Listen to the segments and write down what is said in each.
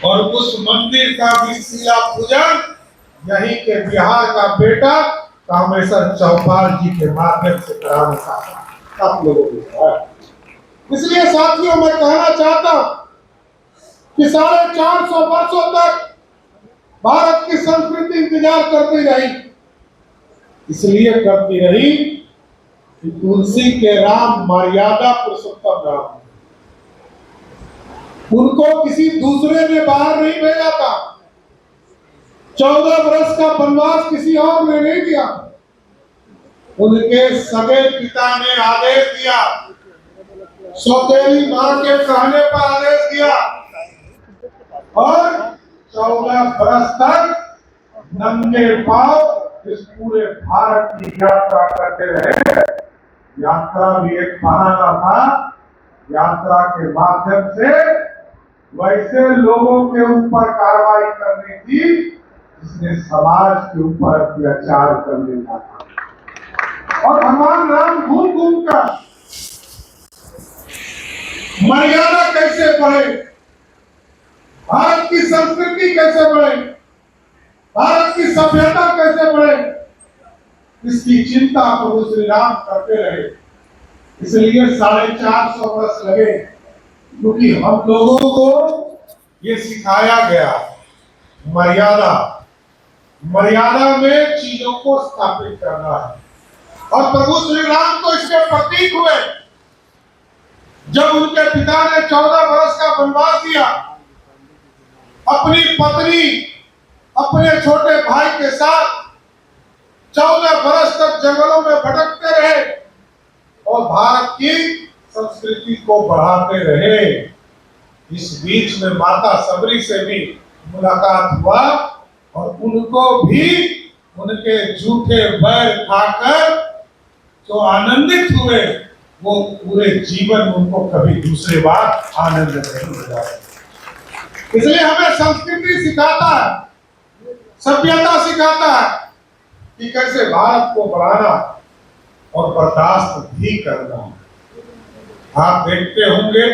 और उस मंदिर का भी शिला पूजन यही के बिहार का बेटा कामेश्वर चौपाल जी के माध्यम से कराना चाहता आप लोगों को। इसलिए साथियों मैं कहना चाहता हूं कि 450 वर्षों तक भारत की संस्कृति इंतजार करती रही, इसलिए करती रही कि तुलसी के राम मर्यादा पुरुषोत्तम राम, उनको किसी दूसरे ने बाहर नहीं भेजा था। 14 वर्ष का वनवास किसी और ने नहीं दिया, उनके सगे पिता ने आदेश दिया, सौतेली मां के कहने पर आदेश दिया और 14 वर्ष तक नंगे पांव इस पूरे भारत की यात्रा करते रहे। यात्रा भी एक बहाना था, यात्रा के माध्यम से वैसे लोगों के ऊपर कार्रवाई करनी थी जिसने समाज के ऊपर अत्याचार करने का था। और भगवान राम घूम घूम कर मर्यादा कैसे बढ़े, भारत की संस्कृति कैसे बढ़े, भारत की सभ्यता कैसे बढ़े, इसकी चिंता प्रभु श्री राम करते रहे। इसलिए 450 वर्ष लगे, क्योंकि हम लोगों को ये सिखाया गया मर्यादा, मर्यादा में चीजों को स्थापित करना है। और प्रभु श्री राम तो इसके प्रतीक हुए। जब उनके पिता ने 14 वर्ष का वनवास दिया, अपनी पत्नी अपने छोटे भाई के साथ 14 वर्ष तक जंगलों में भटकते रहे और भारत की संस्कृति को बढ़ाते रहे। इस बीच में माता सबरी से भी मुलाकात हुआ और उनको भी उनके झूठे बैर खाकर जो आनंदित हुए, वो पूरे जीवन में उनको कभी दूसरे बार आनंद नहीं मिला। इसलिए हमें संस्कृति सिखाता है, सभ्यता सिखाता है कि कैसे भारत को बढ़ाना और बर्दाश्त भी करना। आप देखते होंगे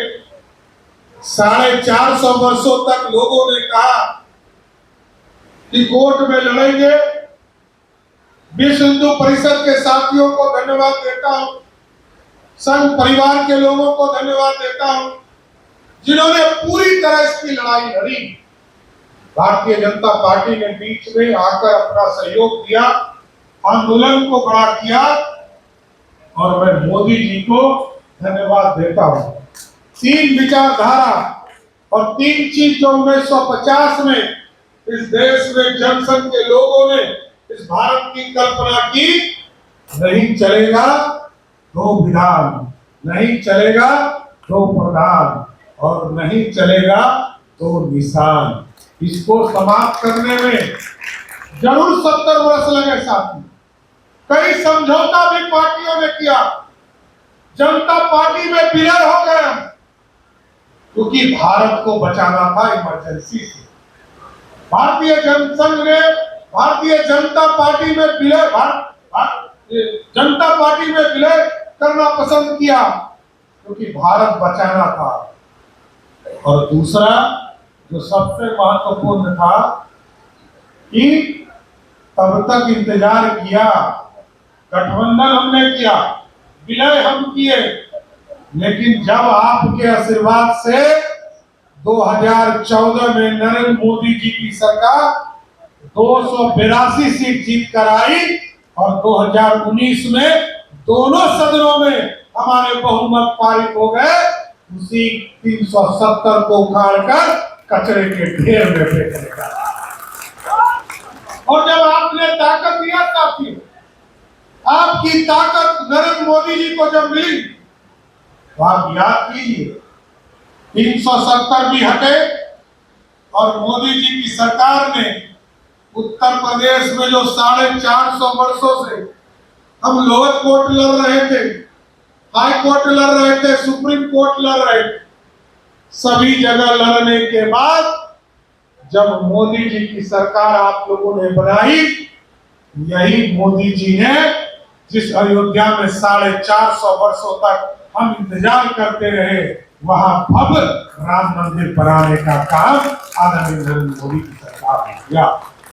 450 वर्षों तक लोगों ने कहा कि कोर्ट में लड़ेंगे। विश्व हिंदू परिषद के साथियों को धन्यवाद देता हूं, संघ परिवार के लोगों को धन्यवाद देता हूं जिन्होंने पूरी तरह इसकी लड़ाई लड़ी। भारतीय जनता पार्टी ने बीच में आकर अपना सहयोग दिया, आंदोलन को बड़ा किया और मैं मोदी जी को धन्यवाद देता हूं। 3 विचारधारा और 3 चीज जो 1950 में इस देश में जनसंघ के लोगों ने इस भारत की कल्पना की, नहीं चलेगा 2 विधान, नहीं चलेगा 2 प्रधान और नहीं चलेगा 2 निशान। इसको समाप्त करने में जरूर 70 वर्ष लगे साथी। कई समझौता भी पार्टियों ने किया, जनता पार्टी में विलय हो गया क्योंकि भारत को बचाना था इमरजेंसी से। भारतीय जनसंघ ने भारतीय जनता पार्टी में विलय जनता पार्टी में विलय करना पसंद किया क्योंकि भारत बचाना था। और दूसरा जो सबसे महत्वपूर्ण था कि तब तक इंतजार किया, गठबंधन हमने किया, विलय हम किए, लेकिन जब आपके आशीर्वाद से 2014 में नरेंद्र मोदी जी की सरकार 282 सीट जीत कर आई और 2019 में दोनों सदनों में हमारे बहुमत पारित हो गए, उसी 370 को उखाड़कर कचरे के ढेर में फेंकने का। और जब आपने ताकत दिया साथियों, आपकी ताकत नरेंद्र मोदी जी को जब मिली तो आप याद कीजिए 370 भी हटे और मोदी जी की सरकार ने उत्तर प्रदेश में जो 450 वर्षों से हम लोअर कोर्ट लड़ रहे थे, हाई कोर्ट लड़ रहे थे, सुप्रीम कोर्ट लड़ रहे थे, सभी जगह लड़ने के बाद जब मोदी जी की सरकार आप लोगों ने बनाई, यही मोदी जी ने जिस अयोध्या में 450 वर्षों तक हम इंतजार करते रहे, वहां भव्य राम मंदिर बनाने का काम आदरणीय नरेंद्र मोदी की सरकार ने किया।